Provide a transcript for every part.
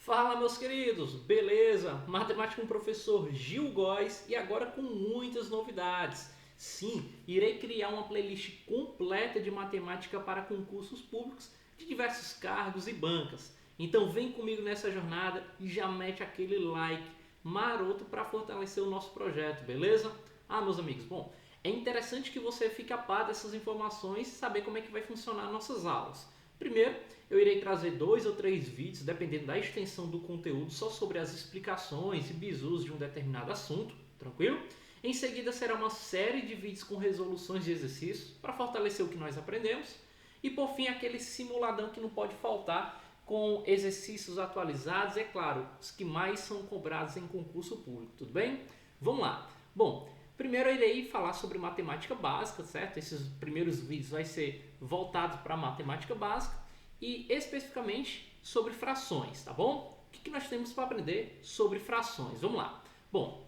Fala, meus queridos, beleza? Matemática com o professor Gil Góes e agora com muitas novidades. Sim, irei criar uma playlist completa de matemática para concursos públicos de diversos cargos e bancas. Então vem comigo nessa jornada e já mete aquele like maroto para fortalecer o nosso projeto, beleza? Meus amigos, bom, é interessante que você fique a par dessas informações e saber como é que vai funcionar nossas aulas. Primeiro, eu irei trazer 2 ou 3 vídeos, dependendo da extensão do conteúdo, só sobre as explicações e bizus de um determinado assunto, tranquilo? Em seguida, será uma série de vídeos com resoluções de exercícios para fortalecer o que nós aprendemos. E por fim, aquele simuladão que não pode faltar, com exercícios atualizados, é claro, os que mais são cobrados em concurso público, tudo bem? Vamos lá. Bom, primeiro eu irei falar sobre matemática básica, certo? Esses primeiros vídeos vai ser voltados para matemática básica e especificamente sobre frações, tá bom? O que nós temos para aprender sobre frações? Vamos lá. Bom,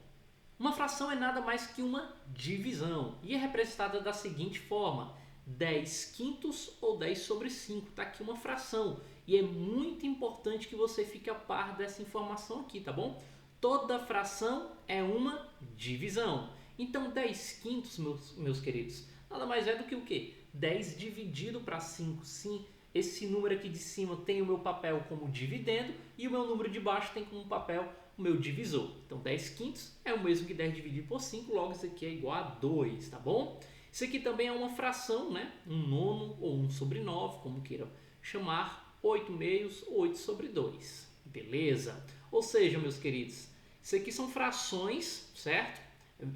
uma fração é nada mais que uma divisão e é representada da seguinte forma: 10 quintos ou 10 sobre 5. Está aqui uma fração e é muito importante que você fique a par dessa informação aqui, tá bom? Toda fração é uma divisão. Então 10 quintos, meus queridos, nada mais é do que o quê? 10 dividido para 5. Sim, esse número aqui de cima tem o meu papel como dividendo e o meu número de baixo tem como papel o meu divisor. Então 10 quintos é o mesmo que 10 dividido por 5, logo isso aqui é igual a 2, tá bom? Isso aqui também é uma fração, né? Um nono ou 1 sobre 9, como queiram chamar, 8 meios ou 8 sobre 2. Beleza? Ou seja, meus queridos, isso aqui são frações, certo?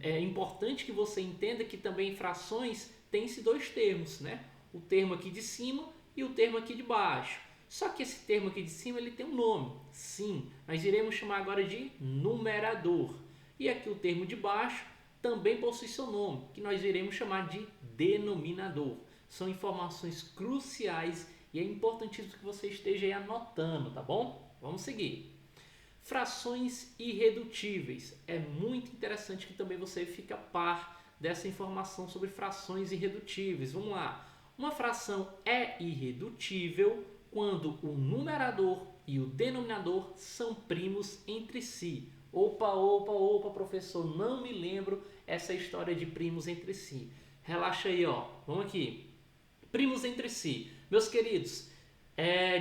É importante que você entenda que também frações tem esses dois termos, né? O termo aqui de cima e o termo aqui de baixo. Só que esse termo aqui de cima ele tem um nome. Sim, nós iremos chamar agora de numerador. E aqui o termo de baixo também possui seu nome, que nós iremos chamar de denominador. São informações cruciais e é importantíssimo que você esteja aí anotando, tá bom? Vamos seguir. Frações irredutíveis. É muito interessante que também você fique a par dessa informação sobre frações irredutíveis. Vamos lá. Uma fração é irredutível quando o numerador e o denominador são primos entre si. Opa, professor, não me lembro essa história de primos entre si. Relaxa aí, ó. Vamos aqui. Primos entre si. Meus queridos,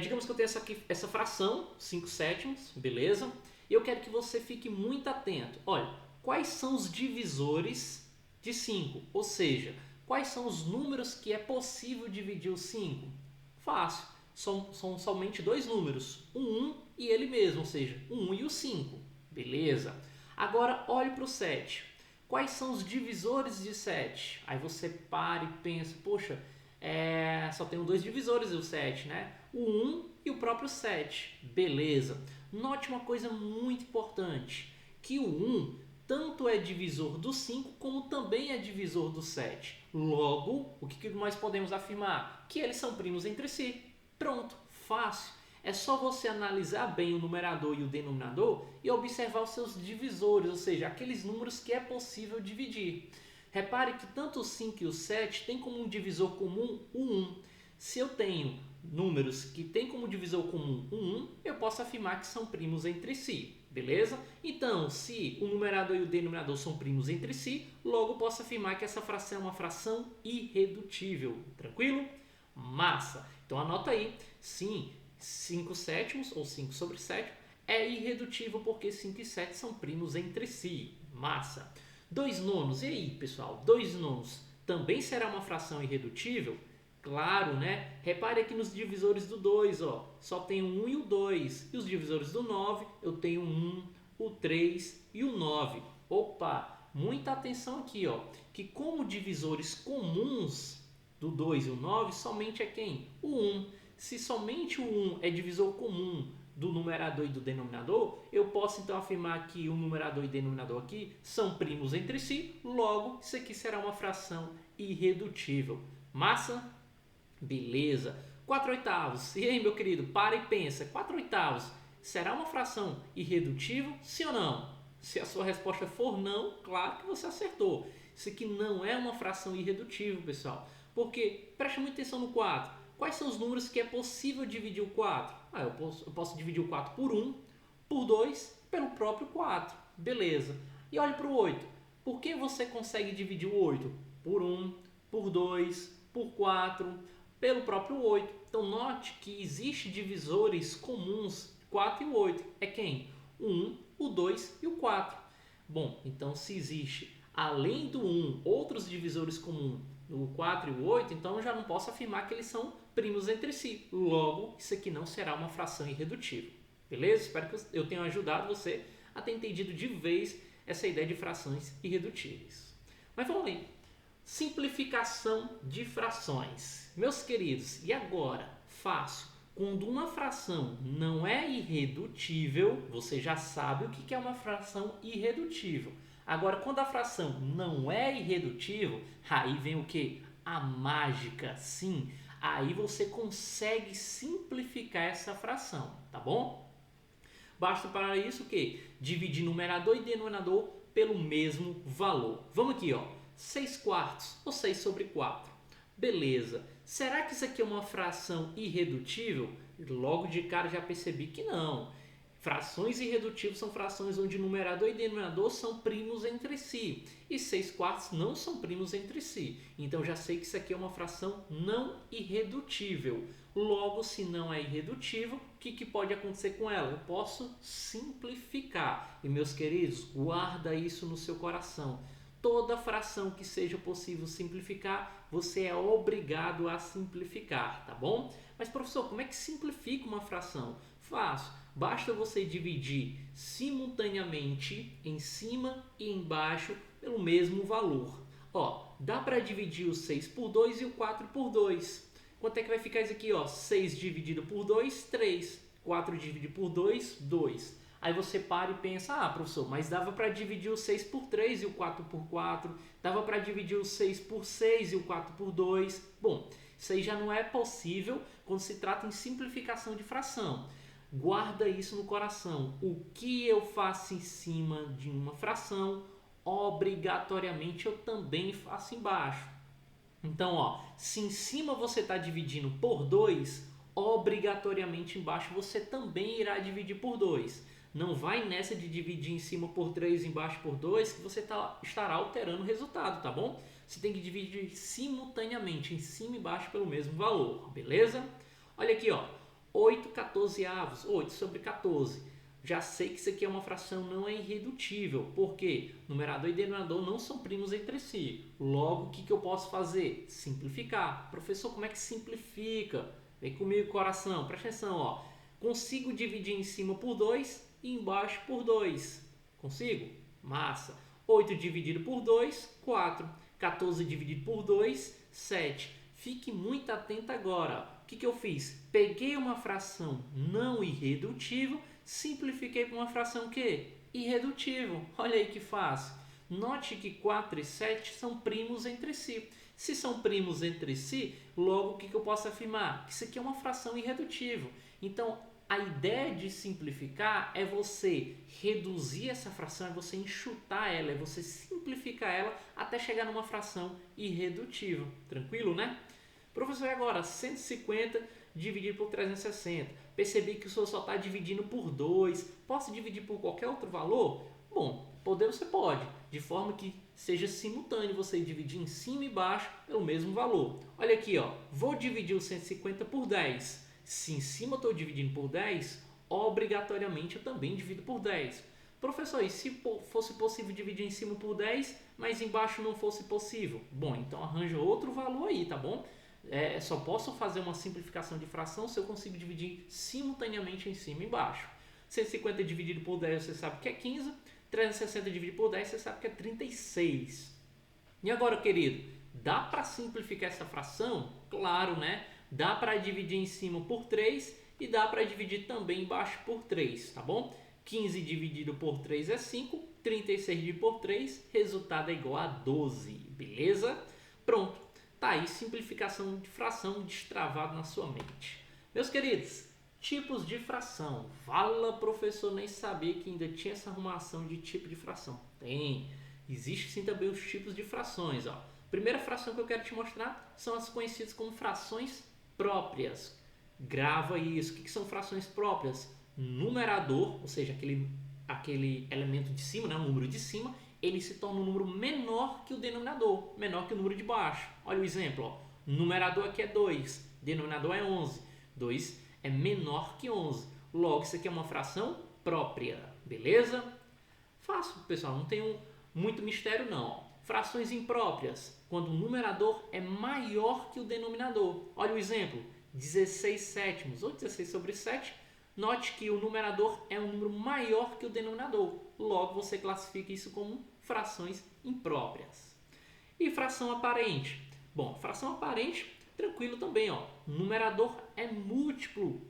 digamos que eu tenho essa fração, 5 sétimos, beleza? E eu quero que você fique muito atento. Olha, quais são os divisores de 5? Ou seja, quais são os números que é possível dividir o 5? Fácil. São somente dois números, o 1 e ele mesmo, ou seja, o 1 e o 5. Beleza? Agora olhe para o 7. Quais são os divisores de 7? Aí você para e pensa, poxa, só tem dois divisores o 7, né? O 1 e o próprio 7. Beleza. Note uma coisa muito importante, que o 1 tanto é divisor do 5 como também é divisor do 7. Logo, o que nós podemos afirmar? Que eles são primos entre si. Pronto, fácil. É só você analisar bem o numerador e o denominador e observar os seus divisores, ou seja, aqueles números que é possível dividir. Repare que tanto o 5 e o 7 têm como um divisor comum o 1. Se eu tenho números que têm como divisor comum o 1, eu posso afirmar que são primos entre si, beleza? Então, se o numerador e o denominador são primos entre si, logo posso afirmar que essa fração é uma fração irredutível, tranquilo? Massa! Então anota aí, sim, 5 sétimos ou 5 sobre 7 é irredutível porque 5 e 7 são primos entre si. Massa! 2 nonos, e aí pessoal, 2 nonos também será uma fração irredutível? Claro, né? Repare aqui nos divisores do 2, ó, só tem o 1 e o 2. E os divisores do 9, eu tenho o 1, o 3 e o 9. Opa, muita atenção aqui, ó, que como divisores comuns do 2 e o 9, somente é quem? O 1. Se somente o 1 é divisor comum do numerador e do denominador, eu posso então afirmar que o numerador e o denominador aqui são primos entre si, logo isso aqui será uma fração irredutível. Massa? Beleza. 4 oitavos. E aí, meu querido, para e pensa. 4 oitavos será uma fração irredutível, sim ou não? Se a sua resposta for não, claro que você acertou. Isso aqui não é uma fração irredutível, pessoal. Porque, preste muita atenção no 4. Quais são os números que é possível dividir o 4? Eu posso dividir o 4 por 1, por 2 pelo próprio 4. Beleza. E olhe para o 8. Por que você consegue dividir o 8? Por 1, por 2, por 4, pelo próprio 8. Então note que existem divisores comuns 4 e o 8. É quem? O 1, o 2 e o 4. Bom, então se existe além do 1 outros divisores comuns, o 4 e o 8, então eu já não posso afirmar que eles são primos entre si. Logo, isso aqui não será uma fração irredutível. Beleza? Espero que eu tenha ajudado você a ter entendido de vez essa ideia de frações irredutíveis. Mas vamos lá. Simplificação de frações. Meus queridos, e agora? Fácil. Quando uma fração não é irredutível, você já sabe o que é uma fração irredutível. Agora, quando a fração não é irredutível, aí vem o que? A mágica, sim. Aí você consegue simplificar essa fração, tá bom? Basta para isso o quê? Dividir numerador e denominador pelo mesmo valor. Vamos aqui, ó. 6 quartos ou 6 sobre 4. Beleza. Será que isso aqui é uma fração irredutível? Logo de cara já percebi que não. Frações irredutíveis são frações onde numerador e denominador são primos entre si. E 6 quartos não são primos entre si. Então já sei que isso aqui é uma fração não irredutível. Logo, se não é irredutível, o que pode acontecer com ela? Eu posso simplificar. E meus queridos, guarda isso no seu coração. Toda fração que seja possível simplificar, você é obrigado a simplificar, tá bom? Mas professor, como é que simplifica uma fração? Fácil. Basta você dividir simultaneamente em cima e embaixo pelo mesmo valor. Ó, dá para dividir o 6 por 2 e o 4 por 2. Quanto é que vai ficar isso aqui? Ó? 6 dividido por 2, 3. 4 dividido por 2, 2. Aí você para e pensa, professor, mas dava para dividir o 6 por 3 e o 4 por 4. Dava para dividir o 6 por 6 e o 4 por 2. Bom, isso aí já não é possível quando se trata em simplificação de fração. Guarda isso no coração. O que eu faço em cima de uma fração, obrigatoriamente eu também faço embaixo. Então, ó, se em cima você está dividindo por 2, obrigatoriamente embaixo você também irá dividir por 2. Não vai nessa de dividir em cima por 3 e embaixo por 2 que você estará alterando o resultado, tá bom? Você tem que dividir simultaneamente, em cima e embaixo pelo mesmo valor, beleza? Olha aqui, ó. 8 14avos, 8 sobre 14. Já sei que isso aqui é uma fração não é irredutível. Por quê? Numerador e denominador não são primos entre si. Logo, o que eu posso fazer? Simplificar. Professor, como é que simplifica? Vem comigo, coração. Presta atenção, ó. Consigo dividir em cima por 2 e embaixo por 2. Consigo? Massa. 8 dividido por 2, 4. 14 dividido por 2, 7. Fique muito atento agora. O que eu fiz? Peguei uma fração não irredutível, simplifiquei para uma fração que? Irredutível. Olha aí que fácil. Note que 4 e 7 são primos entre si. Se são primos entre si, logo o que eu posso afirmar? Que isso aqui é uma fração irredutível. Então, a ideia de simplificar é você reduzir essa fração, é você enxutar ela, é você simplificar ela até chegar numa fração irredutível. Tranquilo, né? Professor, e agora 150 dividido por 360. Percebi que o senhor só está dividindo por 2. Posso dividir por qualquer outro valor? Bom, poder você pode, de forma que seja simultâneo você dividir em cima e baixo pelo mesmo valor. Olha aqui, ó, vou dividir o 150 por 10. Se em cima eu estou dividindo por 10, obrigatoriamente eu também divido por 10. Professor, e se fosse possível dividir em cima por 10, mas embaixo não fosse possível? Bom, então arranja outro valor aí, tá bom? Só posso fazer uma simplificação de fração se eu consigo dividir simultaneamente em cima e embaixo. 150 dividido por 10 você sabe que é 15, 360 dividido por 10 você sabe que é 36. E agora, querido, dá para simplificar essa fração? Claro, né? Dá para dividir em cima por 3 e dá para dividir também embaixo por 3, tá bom? 15 dividido por 3 é 5, 36 dividido por 3, resultado é igual a 12, beleza? Pronto. Tá aí, simplificação de fração destravado na sua mente. Meus queridos, tipos de fração. Fala, professor, nem sabia que ainda tinha essa arrumação de tipo de fração. Tem. Existe sim também os tipos de frações. Ó. Primeira fração que eu quero te mostrar são as conhecidas como frações próprias. Grava isso. O que são frações próprias? numerador, ou seja, aquele elemento de cima, né, o número de cima, ele se torna um número menor que o denominador, menor que o número de baixo. Olha o exemplo, ó. Numerador aqui é 2, denominador é 11. 2 é menor que 11. Logo, isso aqui é uma fração própria, beleza? Fácil, pessoal, não tem muito mistério não. Frações impróprias, quando o numerador é maior que o denominador. Olha o exemplo, 16 sétimos ou 16 sobre 7. Note que o numerador é um número maior que o denominador. Logo, você classifica isso como frações impróprias. E fração aparente? Bom, fração aparente, tranquilo também. Ó. Numerador é múltiplo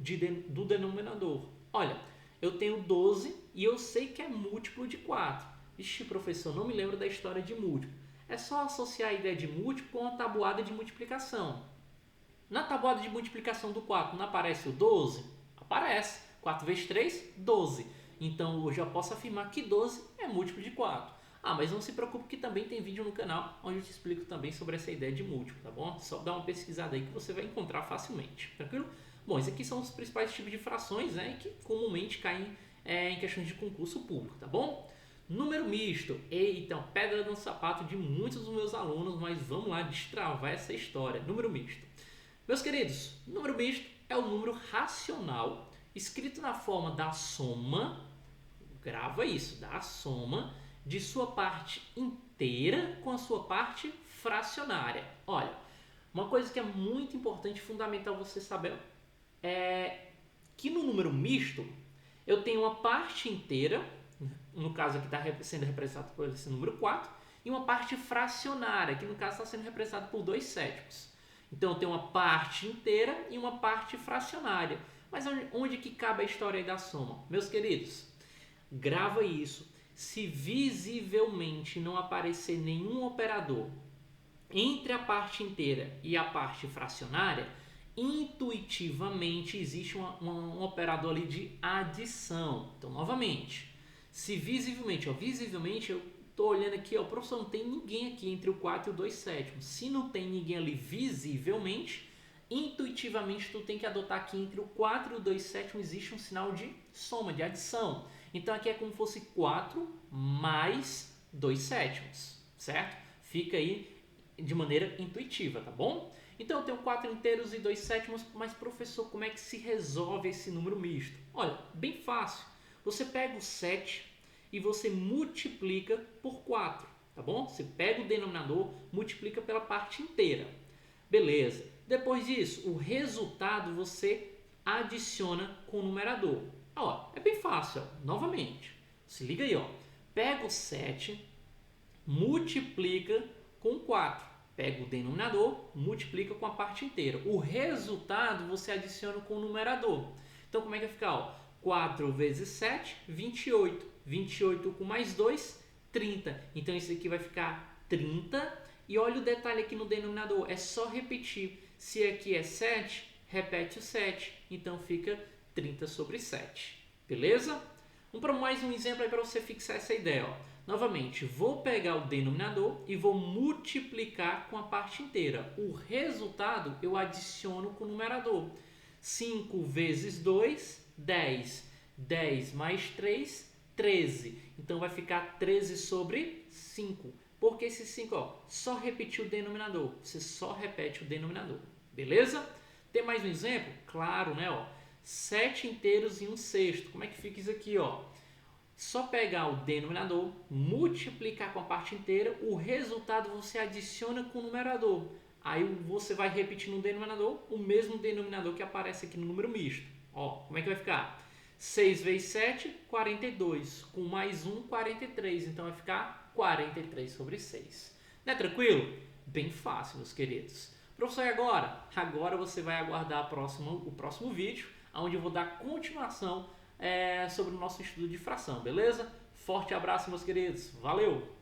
do denominador. Olha, eu tenho 12 e eu sei que é múltiplo de 4. Ixi, professor, não me lembro da história de múltiplo. É só associar a ideia de múltiplo com a tabuada de multiplicação. Na tabuada de multiplicação do 4 não aparece o 12? Aparece. 4 vezes 3, 12. Então eu já posso afirmar que 12 é múltiplo de 4. Ah, mas não se preocupe que também tem vídeo no canal onde eu te explico também sobre essa ideia de múltiplo, tá bom? Só dá uma pesquisada aí que você vai encontrar facilmente, tranquilo? Bom, esses aqui são os principais tipos de frações, né, que comumente caem em questões de concurso público, tá bom? Número misto. Eita, uma pedra no sapato de muitos dos meus alunos, mas vamos lá destravar essa história. Número misto. Meus queridos, número misto é o número racional escrito na forma da soma, grava isso, da soma de sua parte inteira com a sua parte fracionária. Olha, uma coisa que é muito importante e fundamental você saber é que no número misto eu tenho uma parte inteira, no caso aqui está sendo representado por esse número 4, e uma parte fracionária, que no caso está sendo representado por 2 sétimos. Então eu tenho uma parte inteira e uma parte fracionária. Mas onde que cabe a história aí da soma? Meus queridos, grava isso. Se visivelmente não aparecer nenhum operador entre a parte inteira e a parte fracionária, intuitivamente existe um operador ali de adição. Então, novamente, se visivelmente eu estou olhando aqui, ó, professor, não tem ninguém aqui entre o 4 e o 2 sétimos. Se não tem ninguém ali visivelmente, intuitivamente tu tem que adotar aqui entre o 4 e o 2 sétimos existe um sinal de soma, de adição. Então aqui é como se fosse 4 mais 2 sétimos, certo? Fica aí de maneira intuitiva, tá bom? Então eu tenho 4 inteiros e 2 sétimos, mas professor, como é que se resolve esse número misto? Olha, bem fácil. Você pega o 7 e você multiplica por 4, tá bom? Você pega o denominador, multiplica pela parte inteira. Beleza. Depois disso, o resultado você adiciona com o numerador. Ó, é bem fácil, ó. Novamente. Se liga aí, ó. Pega o 7, multiplica com 4. Pega o denominador, multiplica com a parte inteira. O resultado você adiciona com o numerador. Então, como é que vai ficar? Ó? 4 vezes 7, 28. 28 com mais 2, 30. Então, isso aqui vai ficar 30. E olha o detalhe aqui no denominador. É só repetir. Se aqui é 7, repete o 7. Então, fica 30 sobre 7. Beleza? Mais um exemplo aí para você fixar essa ideia. Ó. Novamente, vou pegar o denominador e vou multiplicar com a parte inteira. O resultado eu adiciono com o numerador. 5 vezes 2, 10. 10 mais 3, 13. Então vai ficar 13 sobre 5. Porque esse 5, ó, só repetir o denominador. Você só repete o denominador. Beleza? Tem mais um exemplo? Claro, né? Ó, 7 inteiros e 1 sexto. Como é que fica isso aqui? Ó? Só pegar o denominador, multiplicar com a parte inteira, o resultado você adiciona com o numerador. Aí você vai repetir no denominador o mesmo denominador que aparece aqui no número misto. Ó, como é que vai ficar? 6 vezes 7, 42. Com mais 1, 43. Então vai ficar 43 sobre 6. Não é tranquilo? Bem fácil, meus queridos. Professor, e agora? Agora você vai aguardar o próximo vídeo, onde eu vou dar continuação sobre o nosso estudo de fração, beleza? Forte abraço, meus queridos. Valeu!